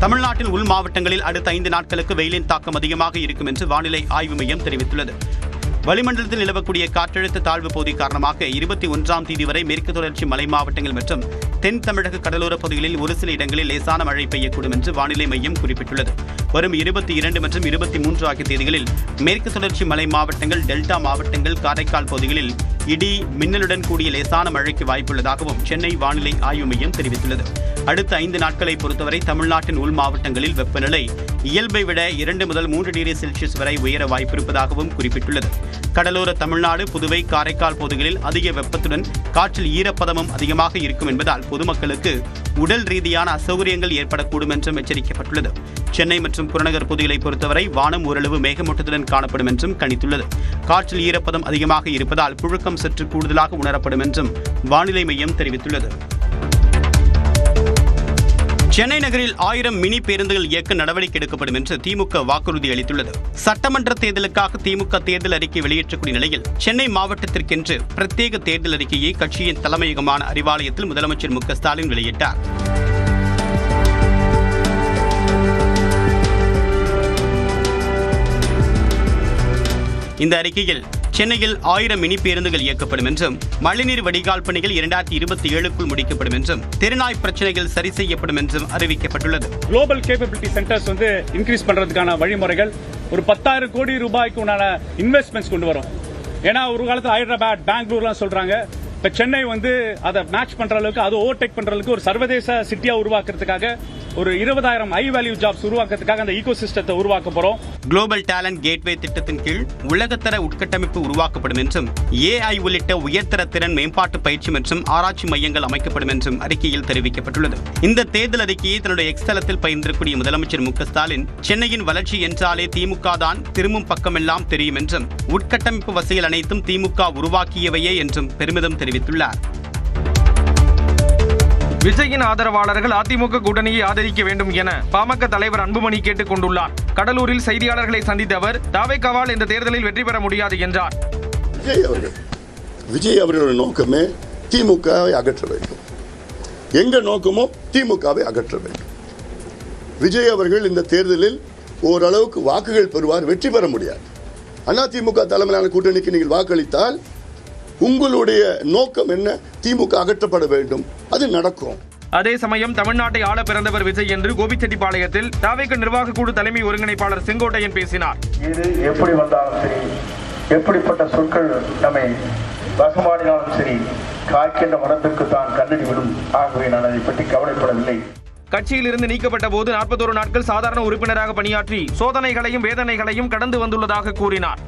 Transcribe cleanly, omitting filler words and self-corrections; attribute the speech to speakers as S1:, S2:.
S1: தமிழ்நாட்டின் உள் மாவட்டங்களில் அடுத்த 5 நாட்களுக்கு வெயிலின் தாக்கம் அதிகமாக இருக்கும் என்று வானிலை ஆய்வு மையம் தெரிவித்துள்ளது. வளிமண்டலத்தில் நிலவக்கூடிய காற்றழுத்த தாழ்வு பகுதி காரணமாக 21ஆம் தேதி வரை மேற்கு தொடர்ச்சி மலை மாவட்டங்கள் மற்றும் தென் தமிழக கடலோர பகுதிகளில் ஒரு சில இடங்களில் லேசான மழை பெய்யக்கூடும் என்று வானிலை மையம் குறிப்பிட்டுள்ளது. வரும் 22 மற்றும் 23 ஆகிய தேதிகளில் மேற்கு தொடர்ச்சி மலை மாவட்டங்கள், டெல்டா மாவட்டங்கள், காரைக்கால் பகுதிகளில் இடி மின்னலுடன் கூடிய லேசான மழைக்கு வாய்ப்புள்ளதாகவும் சென்னை வானிலை ஆய்வு மையம் தெரிவித்துள்ளது. அடுத்த 5 நாட்களை பொறுத்தவரை தமிழ்நாட்டின் உள் மாவட்டங்களில் வெப்பநிலை இயல்பை விட 2 முதல் 3 டிகிரி செல்சியஸ் வரை உயர வாய்ப்பிருப்பதாகவும் குறிப்பிட்டுள்ளது. கடலோர தமிழ்நாடு, புதுவை, காரைக்கால் பகுதிகளில் அதிக வெப்பத்துடன் காற்றில் ஈரப்பதமும் அதிகமாக இருக்கும் என்பதால் பொதுமக்களுக்கு உடல் ரீதியான அசௌகரியங்கள் ஏற்படக்கூடும் என்றும் எச்சரிக்கப்பட்டுள்ளது. சென்னை மற்றும் புறநகர் பகுதிகளை பொறுத்தவரை வானம் ஓரளவு மேகமூட்டத்துடன் காணப்படும் என்றும் கணித்துள்ளது. காற்றில் ஈரப்பதம் அதிகமாக இருப்பதால் புழுக்கம் சற்று கூடுதலாக உணரப்படும் என்றும் வானிலை மையம் தெரிவித்துள்ளது. சென்னை நகரில் 1000 மினி பேருந்துகள் இயக்க நடவடிக்கை எடுக்கப்படும் என்று திமுக வாக்குறுதி அளித்துள்ளது. சட்டமன்ற தேர்தலுக்காக திமுக தேர்தல் அறிக்கை வெளியிடக்கூடிய நிலையில் சென்னை மாவட்டத்திற்கென்று பிரத்யேக தேர்தல் அறிக்கையை கட்சியின் தலைமையகமான அறிவாலயத்தில் முதலமைச்சர் மு க ஸ்டாலின் வெளியிட்டார். இந்த அறிக்கையில் சென்னையில் 1000 மினி பேருந்துகள் இயக்கப்படும் என்றும், மழைநீர் வடிகால் பணிகள் 2027க்குள் முடிக்கப்படும் என்றும், தெருநாய் பிரச்சனைகள் சரி செய்யப்படும் என்றும் அறிவிக்கப்பட்டுள்ளது.
S2: குளோபல் கேப்பபிலிட்டி சென்டர்ஸ் இன்க்ரீஸ் பண்றதுக்கான வழிமுறைகள், ஒரு 10,000 கோடி ரூபாய்க்கு உண்டான இன்வெஸ்ட்மெண்ட்ஸ் கொண்டு வரும். ஏன்னா ஒரு காலத்தில் ஹைதராபாத், பெங்களூர்லாம் சொல்றாங்க. இப்ப சென்னை அதை மேட்ச் பண்ற அளவுக்கு, அது ஓவர்டேக் பண்ற அளவுக்கு ஒரு சர்வதேச சிட்டியா உருவாக்குறதுக்காக ஒரு 20,000 ஹை வேல்யூ ஜாப்ஸ் உருவாக்குறதுக்காக அந்த ஈகோ சிஸ்டத்தை உருவாக்க போறோம்.
S1: குளோபல் டேலண்ட் கேட்வே திட்டத்தின் கீழ் உலகத்தர உட்கட்டமைப்பு உருவாக்கப்படும் என்றும், AI உள்ளிட்ட உயர்தர திறன் மேம்பாட்டு பயிற்சி மற்றும் ஆராய்ச்சி மையங்கள் அமைக்கப்படும் என்றும் அறிக்கையில் தெரிவிக்கப்பட்டுள்ளது. இந்த தேர்தல் அறிக்கையை தன்னுடைய எக்ஸ் தளத்தில் பகிர்ந்திருக்கூடிய முதலமைச்சர் மு க ஸ்டாலின், சென்னையின் வளர்ச்சி என்றாலே திமுக தான், திரும்பும் பக்கமெல்லாம் தெரியும் என்றும், உட்கட்டமைப்பு வசதிகள் அனைத்தும் திமுக உருவாக்கியவையே என்றும் பெருமிதம் தெரிவித்துள்ளார்.
S3: விஜயின் ஆதரவாளர்கள் அதிமுக கூட்டணியை ஆதரிக்க வேண்டும் என பாமக தலைவர் அன்புமணி கேட்டுக் கொண்டுள்ளார். கடலூரில் செய்தியாளர்களை சந்தித்த அவர், தாவேக்காவால் இந்த தேர்தலில் வெற்றி பெற முடியாது என்றார்.
S4: விஜய் அவர்களுடைய நோக்கமே திமுகவை அகற்ற வேண்டும். எங்க நோக்கமோ திமுகவை அகற்ற வேண்டும். விஜய் அவர்கள் இந்த தேர்தலில் ஓரளவுக்கு வாக்குகள் பெறுவார், வெற்றி பெற முடியாது. அதிமுக தலைமையிலான கூட்டணிக்கு நீங்கள் வாக்களித்தால் உங்களுடைய நோக்கம் என்ன? திமுக அகற்றப்பட வேண்டும். அது நடக்கும்.
S3: அதே சமயம் தமிழ்நாட்டை ஆள பிறந்தவர் விஜய் என்று கோபிச்செட்டிப்பாளையத்தில் தாவேக நிர்வாக குழு தலைமை ஒருங்கிணைப்பாளர் செங்கோட்டையன் பேசினார்.
S5: இது எப்படி வந்தாலும் சரி, எப்படிப்பட்ட சொற்கள் நம்மை வசமாடினாலும் சரி, காய்க்கின்ற மரத்திற்கு தான் கண்ணடி விடும். ஆகவே நான் அதை பற்றி கவலைப்படவில்லை.
S3: கட்சியில் இருந்து நீக்கப்பட்ட போது 41 நாட்கள் சாதாரண உறுப்பினராக பணியாற்றி சோதனைகளையும் வேதனைகளையும் கடந்து வந்துள்ளதாக கூறினார்.